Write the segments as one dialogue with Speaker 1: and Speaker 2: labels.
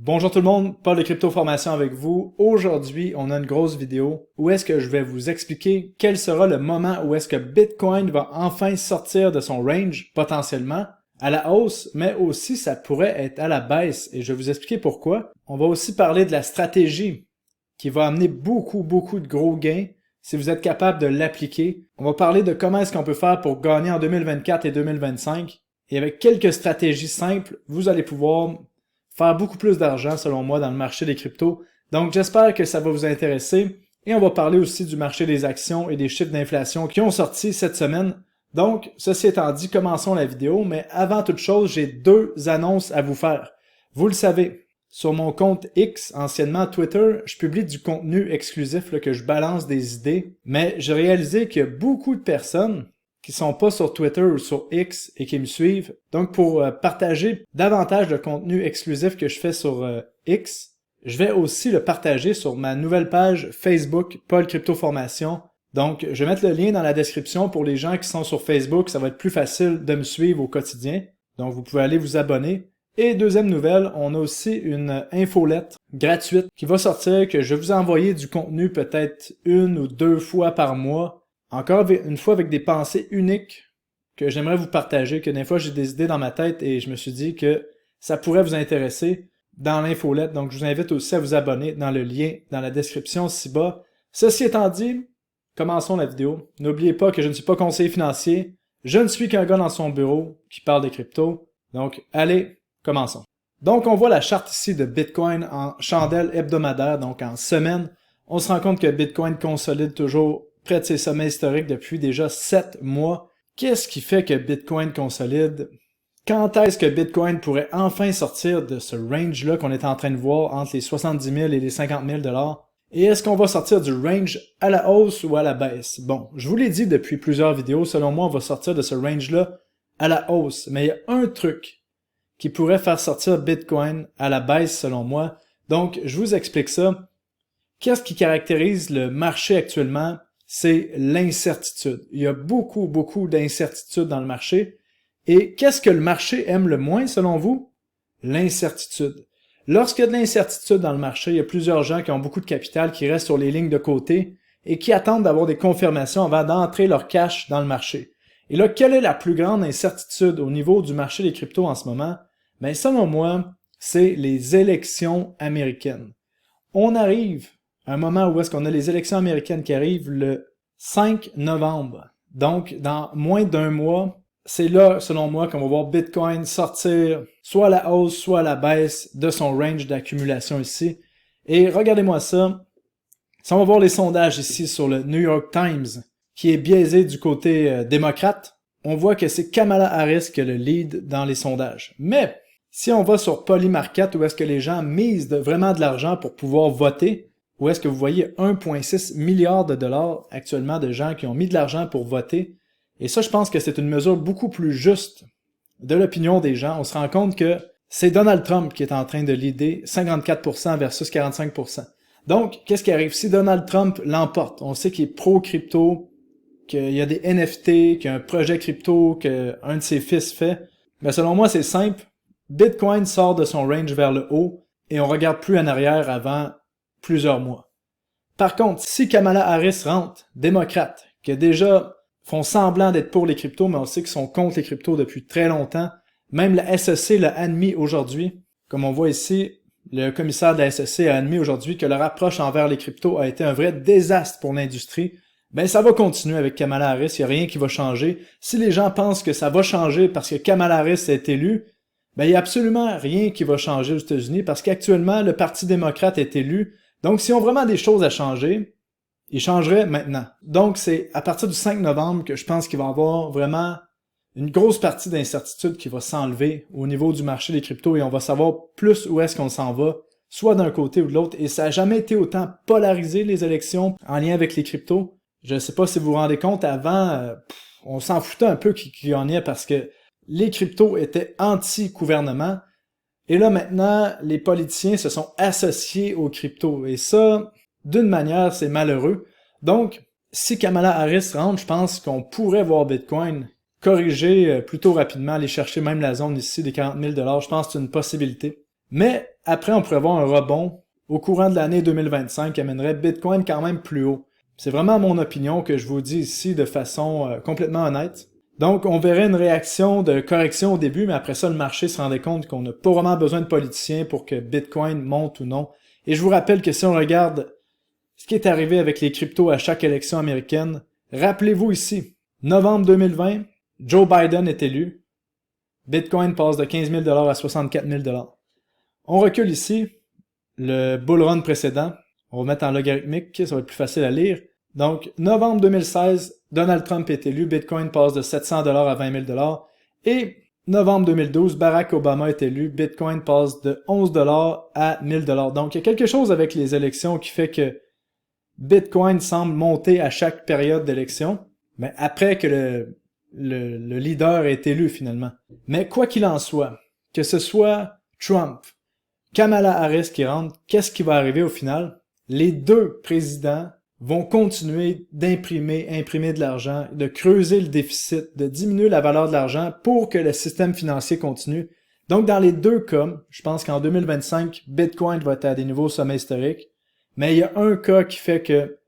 Speaker 1: Bonjour tout le monde, Paul de Crypto Formation avec vous. Aujourd'hui, on a une grosse vidéo où est-ce que je vais vous expliquer quel sera le moment où est-ce que Bitcoin va enfin sortir de son range, potentiellement, à la hausse, mais aussi ça pourrait être à la baisse et je vais vous expliquer pourquoi. On va aussi parler de la stratégie qui va amener beaucoup de gros gains si vous êtes capable de l'appliquer. On va parler de comment est-ce qu'on peut faire pour gagner en 2024 et 2025 et avec quelques stratégies simples, vous allez pouvoir faire beaucoup plus d'argent selon moi dans le marché des cryptos. Donc j'espère que ça va vous intéresser et on va parler aussi du marché des actions et des chiffres d'inflation qui ont sorti cette semaine. Donc ceci étant dit, commençons la vidéo, mais avant toute chose, j'ai deux annonces à vous faire. Vous le savez, sur mon compte X, anciennement Twitter, je publie du contenu exclusif que je balance des idées, mais j'ai réalisé qu'il y a beaucoup de personnes qui sont pas sur Twitter ou sur X et qui me suivent. Donc pour partager davantage de contenu exclusif que je fais sur X, je vais aussi le partager sur ma nouvelle page Facebook Paul Crypto Formation. Donc je vais mettre le lien dans la description pour les gens qui sont sur Facebook, ça va être plus facile de me suivre au quotidien. Donc vous pouvez aller vous abonner. Et deuxième nouvelle, on a aussi une infolettre gratuite qui va sortir, que je vais vous envoyer du contenu peut-être une ou deux fois par mois. Encore une fois avec des pensées uniques que j'aimerais vous partager, que des fois j'ai des idées dans ma tête et je me suis dit que ça pourrait vous intéresser dans l'infolette. Donc je vous invite aussi à vous abonner dans le lien dans la description ci-bas. Ceci étant dit, commençons la vidéo. N'oubliez pas que je ne suis pas conseiller financier, je ne suis qu'un gars dans son bureau qui parle des cryptos. Donc allez, commençons. Donc on voit la charte ici de Bitcoin en chandelle hebdomadaire, donc en semaine. On se rend compte que Bitcoin consolide toujours près de ses sommets historiques depuis déjà 7 mois. Qu'est-ce qui fait que Bitcoin consolide? Quand est-ce que Bitcoin pourrait enfin sortir de ce range-là qu'on est en train de voir entre les 70 000 et les 50 000 $? Et est-ce qu'on va sortir du range à la hausse ou à la baisse? Bon, je vous l'ai dit depuis plusieurs vidéos, selon moi, on va sortir de ce range-là à la hausse. Mais il y a un truc qui pourrait faire sortir Bitcoin à la baisse, selon moi. Donc, je vous explique ça. Qu'est-ce qui caractérise le marché actuellement? C'est l'incertitude. Il y a beaucoup d'incertitudes dans le marché. Et qu'est-ce que le marché aime le moins, selon vous? L'incertitude. Lorsqu'il y a de l'incertitude dans le marché, il y a plusieurs gens qui ont beaucoup de capital qui restent sur les lignes de côté et qui attendent d'avoir des confirmations avant d'entrer leur cash dans le marché. Et là, quelle est la plus grande incertitude au niveau du marché des cryptos en ce moment? Ben, selon moi, c'est les élections américaines. On arrive à un moment où est-ce qu'on a les élections américaines qui arrivent le 5 novembre. Donc, dans moins d'un mois, c'est là, selon moi, qu'on va voir Bitcoin sortir soit à la hausse, soit à la baisse de son range d'accumulation ici. Et regardez-moi ça. Si on va voir les sondages ici sur le New York Times, qui est biaisé du côté démocrate, on voit que c'est Kamala Harris qui a le lead dans les sondages. Mais, si on va sur Polymarket, où est-ce que les gens misent vraiment de l'argent pour pouvoir voter, où est-ce que vous voyez 1,6 milliard de dollars actuellement de gens qui ont mis de l'argent pour voter. Et ça, je pense que c'est une mesure beaucoup plus juste de l'opinion des gens. On se rend compte que c'est Donald Trump qui est en train de leader 54% versus 45%. Donc, qu'est-ce qui arrive? Si Donald Trump l'emporte, on sait qu'il est pro-crypto, qu'il y a des NFT, qu'il y a un projet crypto qu'un de ses fils fait. Mais selon moi, c'est simple. Bitcoin sort de son range vers le haut et on regarde plus en arrière avant plusieurs mois. Par contre, si Kamala Harris rentre, démocrate, qui a déjà font semblant d'être pour les cryptos, mais on sait qu'ils sont contre les cryptos depuis très longtemps, même la SEC l'a admis aujourd'hui, comme on voit ici, le commissaire de la SEC a admis aujourd'hui que leur approche envers les cryptos a été un vrai désastre pour l'industrie. Ben ça va continuer avec Kamala Harris, il n'y a rien qui va changer. Si les gens pensent que ça va changer parce que Kamala Harris est élu, ben il n'y a absolument rien qui va changer aux États-Unis parce qu'actuellement, le Parti démocrate est élu. Donc, s'ils ont vraiment des choses à changer, ils changeraient maintenant. Donc, c'est à partir du 5 novembre que je pense qu'il va y avoir vraiment une grosse partie d'incertitude qui va s'enlever au niveau du marché des cryptos et on va savoir plus où est-ce qu'on s'en va, soit d'un côté ou de l'autre. Et ça n'a jamais été autant polarisé, les élections, en lien avec les cryptos. Je ne sais pas si vous vous rendez compte, avant, on s'en foutait un peu qui gagnait parce que les cryptos étaient anti-gouvernement. Et là, maintenant, les politiciens se sont associés aux cryptos. Et ça, d'une manière, c'est malheureux. Donc, si Kamala Harris rentre, je pense qu'on pourrait voir Bitcoin corriger plutôt rapidement, aller chercher même la zone ici des 40 000 $. Je pense que c'est une possibilité. Mais après on pourrait avoir un rebond au courant de l'année 2025 qui amènerait Bitcoin quand même plus haut. C'est vraiment mon opinion que je vous dis ici de façon complètement honnête. Donc, on verrait une réaction de correction au début, mais après ça, le marché se rendait compte qu'on n'a pas vraiment besoin de politiciens pour que Bitcoin monte ou non. Et je vous rappelle que si on regarde ce qui est arrivé avec les cryptos à chaque élection américaine, rappelez-vous ici, novembre 2020, Joe Biden est élu, Bitcoin passe de 15 000 $ à 64 000 $. On recule ici, le bull run précédent, on va mettre en logarithmique, ça va être plus facile à lire. Donc, novembre 2016, Donald Trump est élu, Bitcoin passe de 700 $ à 20 000 $. Et novembre 2012, Barack Obama est élu, Bitcoin passe de 11 $ à 1000 $. Donc, il y a quelque chose avec les élections qui fait que Bitcoin semble monter à chaque période d'élection, mais après que le leader est élu finalement. Mais quoi qu'il en soit, que ce soit Trump, Kamala Harris qui rentre, qu'est-ce qui va arriver au final? Les deux présidents vont continuer imprimer de l'argent, de creuser le déficit, de diminuer la valeur de l'argent pour que le système financier continue. Donc, dans les deux cas, je pense qu'en 2025, Bitcoin va être à des nouveaux sommets historiques, mais il y a un cas qui fait que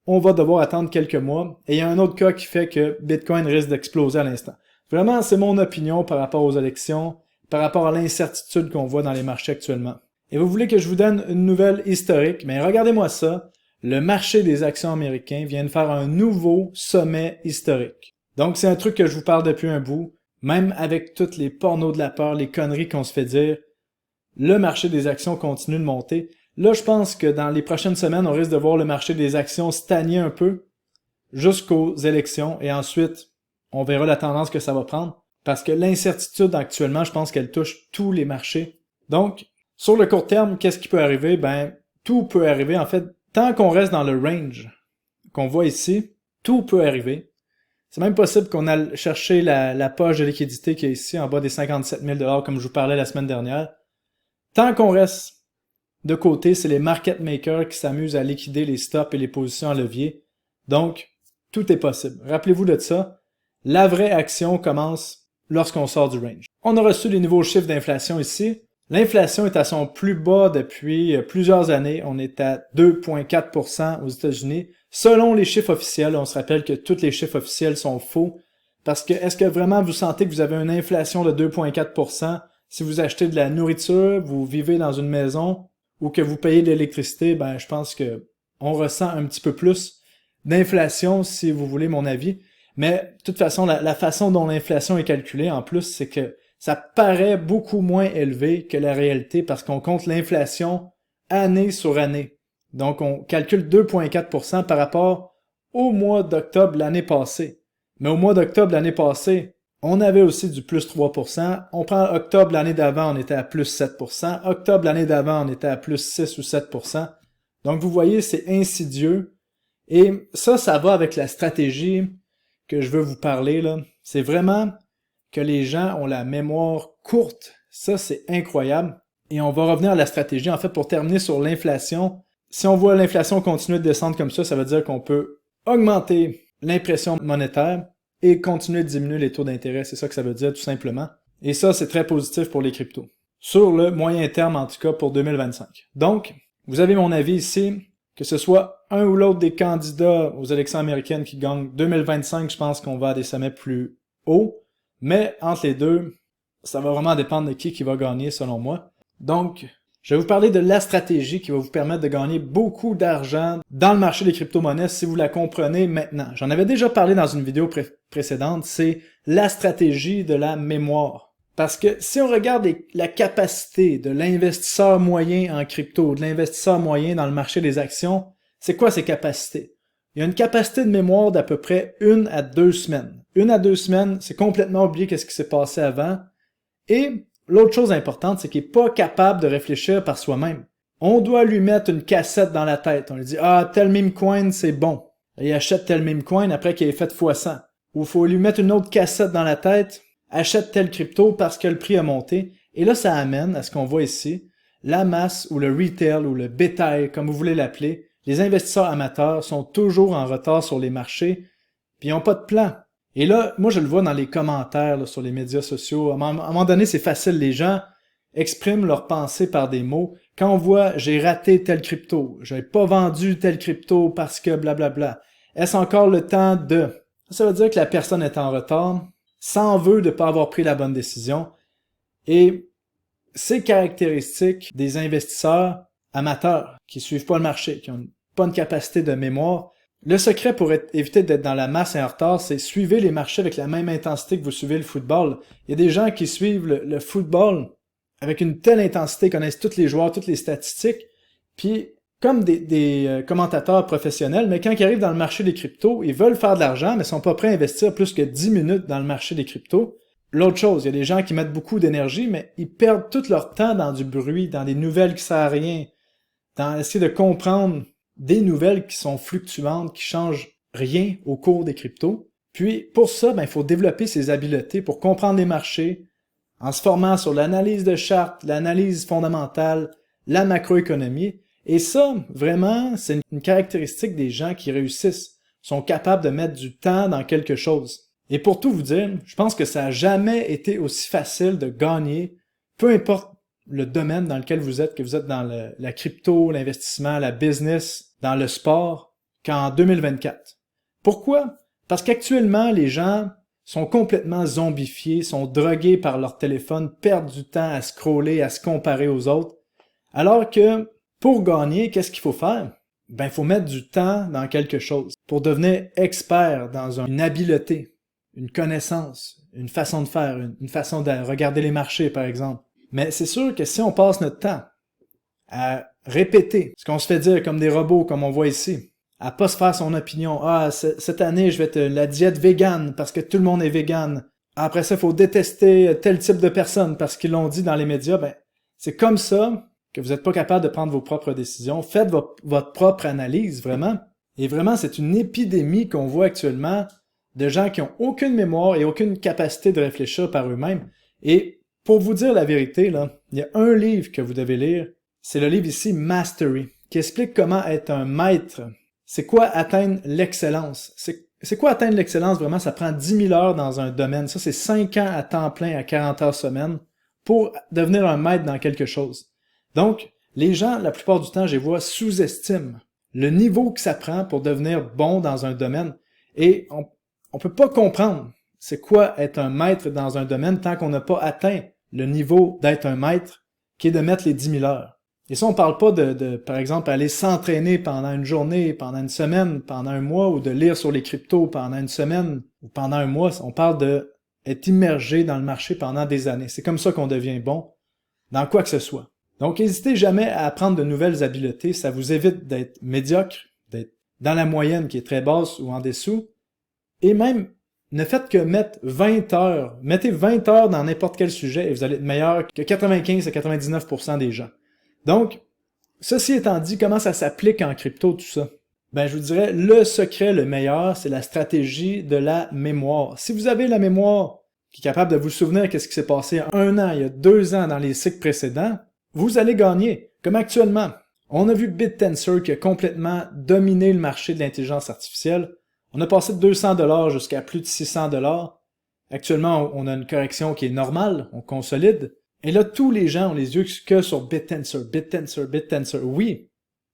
Speaker 1: on va devoir attendre quelques mois, et il y a un autre cas qui fait que Bitcoin risque d'exploser à l'instant. Vraiment, c'est mon opinion par rapport aux élections, par rapport à l'incertitude qu'on voit dans les marchés actuellement. Et vous voulez que je vous donne une nouvelle historique, mais regardez-moi ça. Le marché des actions américains vient de faire un nouveau sommet historique. Donc c'est un truc que je vous parle depuis un bout, même avec toutes les pornos de la peur, les conneries qu'on se fait dire, le marché des actions continue de monter. Là, je pense que dans les prochaines semaines, on risque de voir le marché des actions stagner un peu jusqu'aux élections et ensuite, on verra la tendance que ça va prendre parce que l'incertitude actuellement, je pense qu'elle touche tous les marchés. Donc, sur le court terme, qu'est-ce qui peut arriver? Ben, tout peut arriver. En fait, tant qu'on reste dans le range qu'on voit ici, tout peut arriver. C'est même possible qu'on aille chercher la poche de liquidité qui est ici, en bas des 57 000 $, comme je vous parlais la semaine dernière. Tant qu'on reste de côté, c'est les market makers qui s'amusent à liquider les stops et les positions en levier. Donc, tout est possible. Rappelez-vous de ça. La vraie action commence lorsqu'on sort du range. On a reçu les nouveaux chiffres d'inflation ici. L'inflation est à son plus bas depuis plusieurs années. On est à 2,4% aux États-Unis. Selon les chiffres officiels, on se rappelle que tous les chiffres officiels sont faux. Parce que est-ce que vraiment vous sentez que vous avez une inflation de 2,4% si vous achetez de la nourriture, vous vivez dans une maison ou que vous payez de l'électricité? Ben, je pense que on ressent un petit peu plus d'inflation si vous voulez mon avis. Mais de toute façon, la façon dont l'inflation est calculée en plus, c'est que ça paraît beaucoup moins élevé que la réalité parce qu'on compte l'inflation année sur année. Donc, on calcule 2,4% par rapport au mois d'octobre l'année passée. Mais au mois d'octobre l'année passée, on avait aussi du plus 3%. On prend octobre l'année d'avant, on était à plus 7%. Octobre l'année d'avant, on était à plus 6 ou 7%. Donc, vous voyez, c'est insidieux. Et ça va avec la stratégie que je veux vous parler, là. C'est vraiment que les gens ont la mémoire courte. Ça, c'est incroyable. Et on va revenir à la stratégie. En fait, pour terminer sur l'inflation, si on voit l'inflation continuer de descendre comme ça veut dire qu'on peut augmenter l'impression monétaire et continuer de diminuer les taux d'intérêt. C'est ça que ça veut dire, tout simplement. Et ça, c'est très positif pour les cryptos. Sur le moyen terme, en tout cas, pour 2025. Donc, vous avez mon avis ici. Que ce soit un ou l'autre des candidats aux élections américaines qui gagnent 2025, je pense qu'on va à des sommets plus hauts. Mais entre les deux, ça va vraiment dépendre de qui va gagner selon moi. Donc, je vais vous parler de la stratégie qui va vous permettre de gagner beaucoup d'argent dans le marché des crypto-monnaies si vous la comprenez maintenant. J'en avais déjà parlé dans une vidéo précédente, c'est la stratégie de la mémoire. Parce que si on regarde la capacité de l'investisseur moyen en crypto, de l'investisseur moyen dans le marché des actions, c'est quoi ces capacités? Il y a une capacité de mémoire d'à peu près 1 à 2 semaines. 1 à 2 semaines, c'est complètement oublié qu'est-ce qui s'est passé avant. Et l'autre chose importante, c'est qu'il n'est pas capable de réfléchir par soi-même. On doit lui mettre une cassette dans la tête. On lui dit « Ah, tel meme coin, c'est bon. » Il achète tel meme coin après qu'il ait fait x100. Ou il faut lui mettre une autre cassette dans la tête. Achète tel crypto parce que le prix a monté. Et là, ça amène à ce qu'on voit ici. La masse ou le retail ou le bétail, comme vous voulez l'appeler, les investisseurs amateurs sont toujours en retard sur les marchés, puis ils n'ont pas de plan. Et là, moi je le vois dans les commentaires là, sur les médias sociaux. À un moment donné, c'est facile. Les gens, expriment leurs pensées par des mots. Quand on voit « j'ai raté tel crypto »,« j'ai pas vendu tel crypto parce que blablabla », est-ce encore le temps de... Ça veut dire que la personne est en retard, s'en veut de ne pas avoir pris la bonne décision, et c'est caractéristique des investisseurs amateurs qui suivent pas le marché, qui ont pas une capacité de mémoire. Le secret pour éviter d'être dans la masse et en retard, c'est suivre les marchés avec la même intensité que vous suivez le football. Il y a des gens qui suivent le football avec une telle intensité, connaissent tous les joueurs, toutes les statistiques, puis comme des commentateurs professionnels, mais quand ils arrivent dans le marché des cryptos, ils veulent faire de l'argent, mais sont pas prêts à investir plus que 10 minutes dans le marché des cryptos. L'autre chose, il y a des gens qui mettent beaucoup d'énergie, mais ils perdent tout leur temps dans du bruit, dans des nouvelles qui servent à rien, dans essayer de comprendre des nouvelles qui sont fluctuantes, qui changent rien au cours des cryptos. Puis, pour ça, il faut développer ses habiletés pour comprendre les marchés, en se formant sur l'analyse de chartes, l'analyse fondamentale, la macroéconomie. Et ça, vraiment, c'est une caractéristique des gens qui réussissent, sont capables de mettre du temps dans quelque chose. Et pour tout vous dire, je pense que ça n'a jamais été aussi facile de gagner, peu importe le domaine dans lequel vous êtes, que vous êtes dans la crypto, l'investissement, la business, dans le sport, qu'en 2024. Pourquoi? Parce qu'actuellement, les gens sont complètement zombifiés, sont drogués par leur téléphone, perdent du temps à scroller, à se comparer aux autres. Alors que, pour gagner, qu'est-ce qu'il faut faire? Il faut mettre du temps dans quelque chose. Pour devenir expert dans une habileté, une connaissance, une façon de faire, une façon de regarder les marchés, par exemple. Mais c'est sûr que si on passe notre temps à répéter ce qu'on se fait dire comme des robots, comme on voit ici, à pas se faire son opinion, « Ah, cette année, je vais être la diète végane parce que tout le monde est végane. Après ça, il faut détester tel type de personne parce qu'ils l'ont dit dans les médias. » C'est comme ça que vous n'êtes pas capable de prendre vos propres décisions. Faites votre propre analyse, vraiment. Et vraiment, c'est une épidémie qu'on voit actuellement de gens qui ont aucune mémoire et aucune capacité de réfléchir par eux-mêmes. Et pour vous dire la vérité, là, il y a un livre que vous devez lire. C'est le livre ici, Mastery, qui explique comment être un maître. C'est quoi atteindre l'excellence? C'est quoi atteindre l'excellence? Vraiment, ça prend 10 000 heures dans un domaine. Ça, c'est 5 ans à temps plein à 40 heures semaine pour devenir un maître dans quelque chose. Donc, les gens, la plupart du temps, je les vois, sous-estiment le niveau que ça prend pour devenir bon dans un domaine. Et on peut pas comprendre c'est quoi être un maître dans un domaine tant qu'on n'a pas atteint le niveau d'être un maître, qui est de mettre les 10 000 heures. Et ça, on parle pas de par exemple, aller s'entraîner pendant une journée, pendant une semaine, pendant un mois, ou de lire sur les cryptos pendant une semaine, ou pendant un mois. On parle de être immergé dans le marché pendant des années. C'est comme ça qu'on devient bon, dans quoi que ce soit. Donc, n'hésitez jamais à apprendre de nouvelles habiletés. Ça vous évite d'être médiocre, d'être dans la moyenne qui est très basse ou en dessous. Et même, ne faites que mettre 20 heures. Mettez 20 heures dans n'importe quel sujet et vous allez être meilleur que 95 à 99% des gens. Donc, ceci étant dit, comment ça s'applique en crypto, tout ça? Je vous dirais, le secret, le meilleur, c'est la stratégie de la mémoire. Si vous avez la mémoire qui est capable de vous souvenir qu'est-ce qui s'est passé il y a 1 an, il y a 2 ans dans les cycles précédents, vous allez gagner, comme actuellement. On a vu BitTensor qui a complètement dominé le marché de l'intelligence artificielle. On a passé de 200$ jusqu'à plus de 600$. Actuellement, on a une correction qui est normale, on consolide. Et là, tous les gens ont les yeux que sur BitTensor, BitTensor, BitTensor. Oui,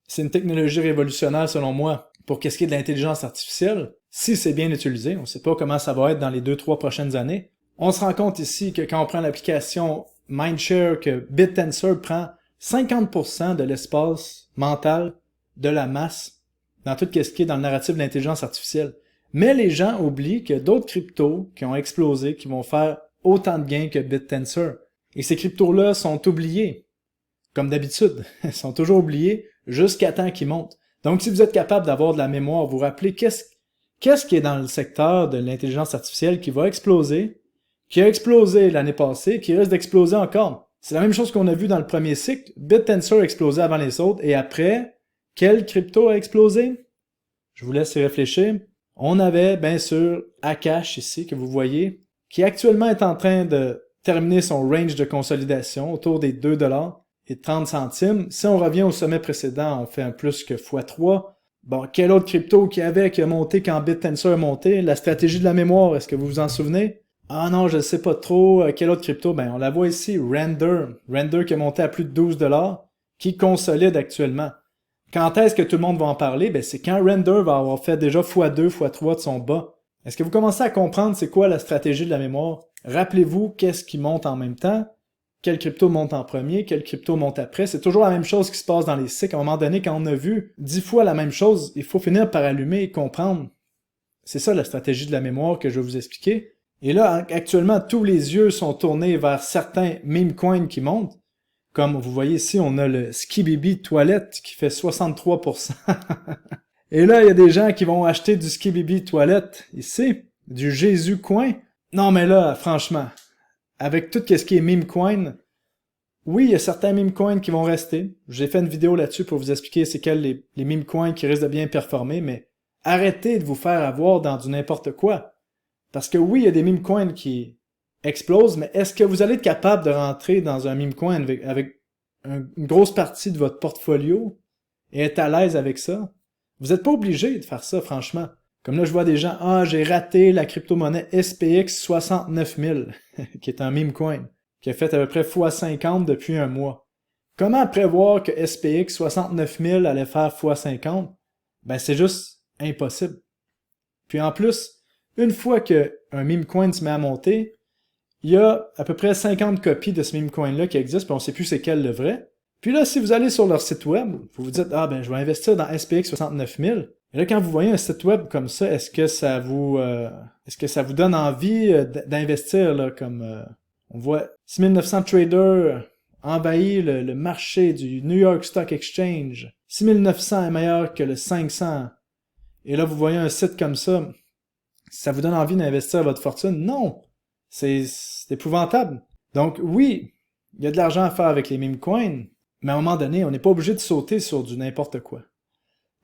Speaker 1: c'est une technologie révolutionnaire selon moi pour qu'est-ce qui est de l'intelligence artificielle. Si c'est bien utilisé, on ne sait pas comment ça va être dans les 2-3 prochaines années. On se rend compte ici que quand on prend l'application Mindshare, que BitTensor prend 50% de l'espace mental de la masse dans tout ce qui est dans le narratif de l'intelligence artificielle. Mais les gens oublient qu'il y a d'autres cryptos qui ont explosé, qui vont faire autant de gains que BitTensor. Et ces cryptos-là sont oubliés. Comme d'habitude, ils sont toujours oubliés jusqu'à temps qu'ils montent. Donc, si vous êtes capable d'avoir de la mémoire, vous rappelez qu'est-ce qui est dans le secteur de l'intelligence artificielle qui va exploser, qui a explosé l'année passée, qui risque d'exploser encore. C'est la même chose qu'on a vu dans le premier cycle. BitTensor a explosé avant les autres, et après, quel crypto a explosé? Je vous laisse y réfléchir. On avait, bien sûr, Akash ici, que vous voyez, qui actuellement est en train de terminer son range de consolidation autour des 2$ et 30 centimes. Si on revient au sommet précédent, on fait un plus que x3. Bon, quel autre crypto qui a monté quand BitTensor a monté? La stratégie de la mémoire, est-ce que vous vous en souvenez? Ah non, je sais pas trop. Quelle autre crypto? Ben, on la voit ici, Render. Render qui est monté à plus de 12$, qui consolide actuellement. Quand est-ce que tout le monde va en parler? Ben, c'est quand Render va avoir fait déjà x2, x3 de son bas. Est-ce que vous commencez à comprendre c'est quoi la stratégie de la mémoire? Rappelez-vous qu'est-ce qui monte en même temps, quelle crypto monte en premier, quelle crypto monte après. C'est toujours la même chose qui se passe dans les cycles. À un moment donné, quand on a vu 10 fois la même chose, il faut finir par allumer et comprendre. C'est ça la stratégie de la mémoire que je vais vous expliquer. Et là, actuellement, tous les yeux sont tournés vers certains meme coins qui montent. Comme vous voyez ici, on a le Skibidi Toilette qui fait 63%. Et là, il y a des gens qui vont acheter du Skibidi Toilette ici, du Jésus Coin. Non, mais là, franchement, avec tout ce qui est meme coin, oui, il y a certains meme coins qui vont rester. J'ai fait une vidéo là-dessus pour vous expliquer c'est quels les meme coins qui risquent de bien performer, mais arrêtez de vous faire avoir dans du n'importe quoi. Parce que oui, il y a des meme coins qui explosent, mais est-ce que vous allez être capable de rentrer dans un meme coin avec une grosse partie de votre portfolio et être à l'aise avec ça? Vous n'êtes pas obligé de faire ça, franchement. Comme là, je vois des gens, ah, j'ai raté la crypto-monnaie SPX 69 000, qui est un meme coin, qui a fait à peu près x50 depuis un mois. Comment prévoir que SPX 69 000 allait faire x50? Ben, c'est juste impossible. Puis en plus, une fois qu'un meme coin se met à monter, il y a à peu près 50 copies de ce meme coin-là qui existent, puis on ne sait plus c'est quel le vrai. Puis là, si vous allez sur leur site web, vous vous dites, ah ben, je vais investir dans SPX 69 000. Et là, quand vous voyez un site web comme ça, est-ce que ça vous donne envie d'investir, là, comme, on voit 6900 traders envahit le marché du New York Stock Exchange. 6900 est meilleur que le 500. Et là, vous voyez un site comme ça vous donne envie d'investir votre fortune? Non! C'est épouvantable. Donc oui, il y a de l'argent à faire avec les meme coins, mais à un moment donné, on n'est pas obligé de sauter sur du n'importe quoi.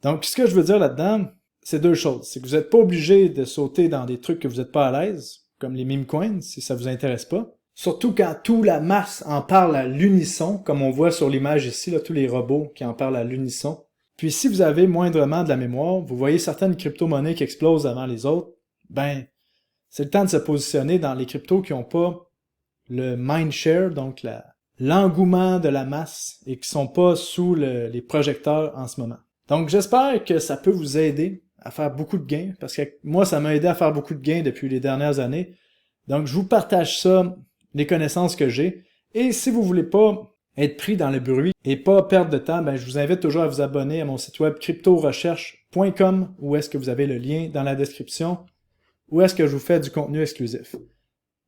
Speaker 1: Donc ce que je veux dire là-dedans, c'est deux choses. C'est que vous n'êtes pas obligé de sauter dans des trucs que vous n'êtes pas à l'aise, comme les meme coins, si ça vous intéresse pas. Surtout quand toute la masse en parle à l'unisson, comme on voit sur l'image ici, là, tous les robots qui en parlent à l'unisson. Puis si vous avez moindrement de la mémoire, vous voyez certaines crypto-monnaies qui explosent avant les autres, ben, c'est le temps de se positionner dans les cryptos qui n'ont pas le mindshare, donc l'engouement de la masse, et qui sont pas sous les projecteurs en ce moment. Donc j'espère que ça peut vous aider à faire beaucoup de gains, parce que moi ça m'a aidé à faire beaucoup de gains depuis les dernières années. Donc je vous partage ça, les connaissances que j'ai, et si vous voulez pas être pris dans le bruit et pas perdre de temps, ben je vous invite toujours à vous abonner à mon site web cryptorecherche.com, où est-ce que vous avez le lien dans la description, où est-ce que je vous fais du contenu exclusif.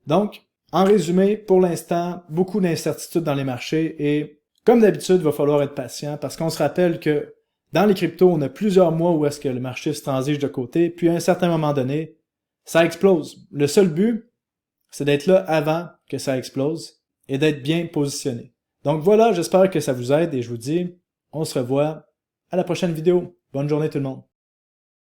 Speaker 1: Donc, en résumé, pour l'instant, beaucoup d'incertitudes dans les marchés et, comme d'habitude, il va falloir être patient parce qu'on se rappelle que dans les cryptos, on a plusieurs mois où est-ce que le marché se transige de côté, puis à un certain moment donné, ça explose. Le seul but, c'est d'être là avant que ça explose et d'être bien positionné. Donc voilà, j'espère que ça vous aide et je vous dis, on se revoit à la prochaine vidéo. Bonne journée tout le monde.